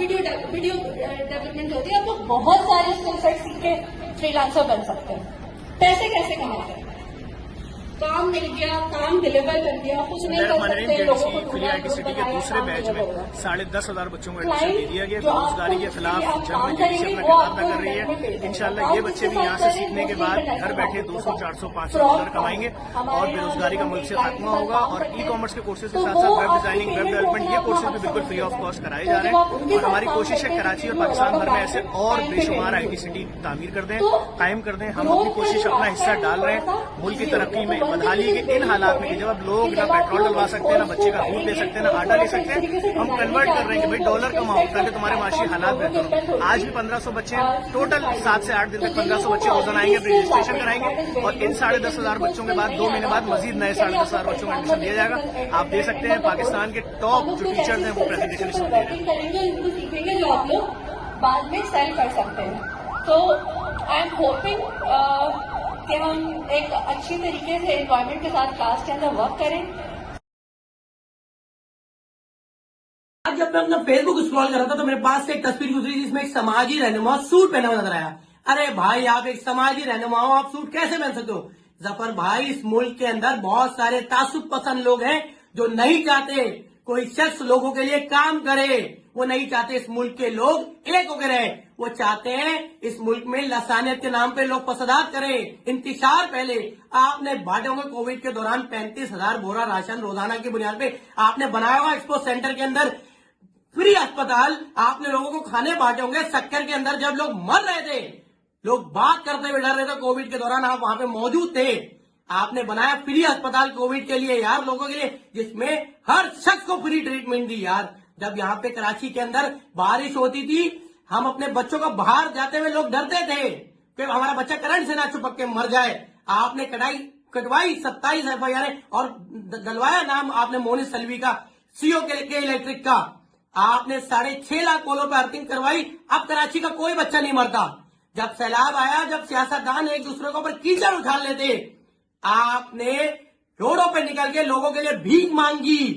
Video development होती है, आपको बहुत सारे स्किल सेट सीख के फ्रीलांसर बन सकते हैं। पैसे कैसे कमाते हैं? काम मिल गया, काम डिलीवर कर दिया, कुछ नहीं कर सकते, लोगों को फ्री आईटी सिटी के दूसरे बैच में 10,500 बच्चों को एडमिशन दे दिया गया। बेरोजगारी के खिलाफ जंग में जेडीसी अपना किरदार कर रही है। इंशाल्लाह ये बच्चे भी यहाँ से सीखने के बाद घर बैठे 200, 400, 500 डॉलर कमाएंगे और बेरोजगारी का मुल्क से खात्मा होगा। और ई कॉमर्स के कोर्सेज के साथ साथ वेब डिजाइनिंग, वेब डेवलपमेंट, ये कोर्सेज भी बिल्कुल फ्री ऑफ कॉस्ट कराए जा रहे हैं। और हमारी कोशिश है कराची और पाकिस्तान भर में ऐसे और बेशुमार आईटी सिटी तामीर कर दें, कायम कर दें। हम अपनी कोशिश, अपना हिस्सा डाल रहे हैं मुल्क की तरक्की में, बदहाली के इन हालात में कि जब अब लोग ना पेट्रोल डलवा सकते हैं, ना बच्चे का दूध ले सकते हैं, ना आटा ले सकते हैं, हम कन्वर्ट कर रहे हैं कि भाई डॉलर कमाओ ताकि तुम्हारे माशी हालात बेहतर हो। आज भी 1500 बच्चे हैं टोटल, 7 से 8 दिन तक 1500 बच्चे रोजाना आएंगे, रजिस्ट्रेशन कराएंगे और इन 10,500 बच्चों के बाद 2 महीने बाद मजीद नए 10,500 बच्चों को एडमिशन दिया जाएगा। आप दे सकते हैं पाकिस्तान के टॉप जो टीचर्स हैं वो प्रेजेंटेशन इसमें दे रहे हैं। सीखेंगे जो आप लोग बाद में सेल कर सकते हैं। तो आई एम होपिंग कि हम एक अच्छी तरीके से एनवायरमेंट के साथ क्लास के अंदर वर्क करें। आज जब मैं अपना फेसबुक स्क्रॉल कर रहा था तो मेरे पास से एक तस्वीर गुजरी जिसमें एक समाजी रहनुमा सूट पहना हुआ नजर आया। अरे भाई, आप एक समाजी रहनुमा हो, आप सूट कैसे पहन सकते हो? जफर भाई, इस मुल्क के अंदर बहुत सारे तासुब पसंद लोग हैं जो नहीं चाहते कोई शख्स लोगों के लिए काम करे। वो नहीं चाहते इस मुल्क के लोग एक होकर रहे। वो चाहते हैं इस मुल्क में लसानियत के नाम पे लोग फसादात करें, इंतशार। पहले आपने बांटे होंगे कोविड के दौरान 35,000 बोरा राशन रोजाना की बुनियाद पे आपने बनाया हुआ एक्सपो सेंटर के अंदर फ्री अस्पताल। आपने लोगों को खाने बांटे होंगे सक्कर के अंदर जब लोग मर रहे थे, लोग बात करते हुए डर रहे थे कोविड के दौरान, आप वहां पे मौजूद थे। आपने बनाया फ्री अस्पताल कोविड के लिए यार, लोगों के लिए, जिसमें हर शख्स को फ्री ट्रीटमेंट दी यार। जब यहाँ पे कराची के अंदर बारिश होती थी, हम अपने बच्चों को बाहर जाते हुए लोग डरते थे कि हमारा बच्चा करंट से ना चिपक के मर जाए। आपने कटवाई 27 FIR और डलवाया नाम आपने मोनिस सलवी का, सीओ के इलेक्ट्रिक का। आपने 6.5 लाख पोलों पर अर्थिंग करवाई। अब कराची का कोई बच्चा नहीं मरता। जब सैलाब आया, जब सियासतदान एक दूसरे के ऊपर कीचड़ उछाल लेते, आपने रोडों पे निकल के लोगों के लिए भीख मांगी,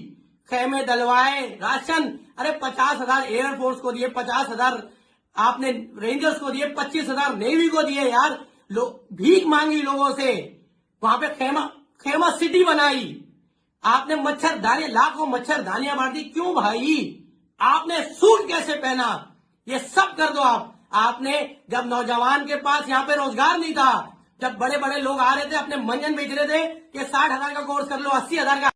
खेमे डलवाए, राशन। अरे 50,000 एयरफोर्स को दिए, 50,000 आपने रेंजर्स को दिए, 25,000 नेवी को दिए यार। भीख मांगी लोगों से, वहां पे खेमा सिटी बनाई। आपने मच्छरदानी, लाखों मच्छरदानियां मार दी। क्यों भाई? आपने सूट कैसे पहना? ये सब कर दो आप। आपने जब नौजवान के पास यहाँ पे रोजगार नहीं था, जब बड़े बड़े लोग आ रहे थे अपने मंजन बेच रहे थे कि 60,000 का कोर्स कर लो, 80,000 का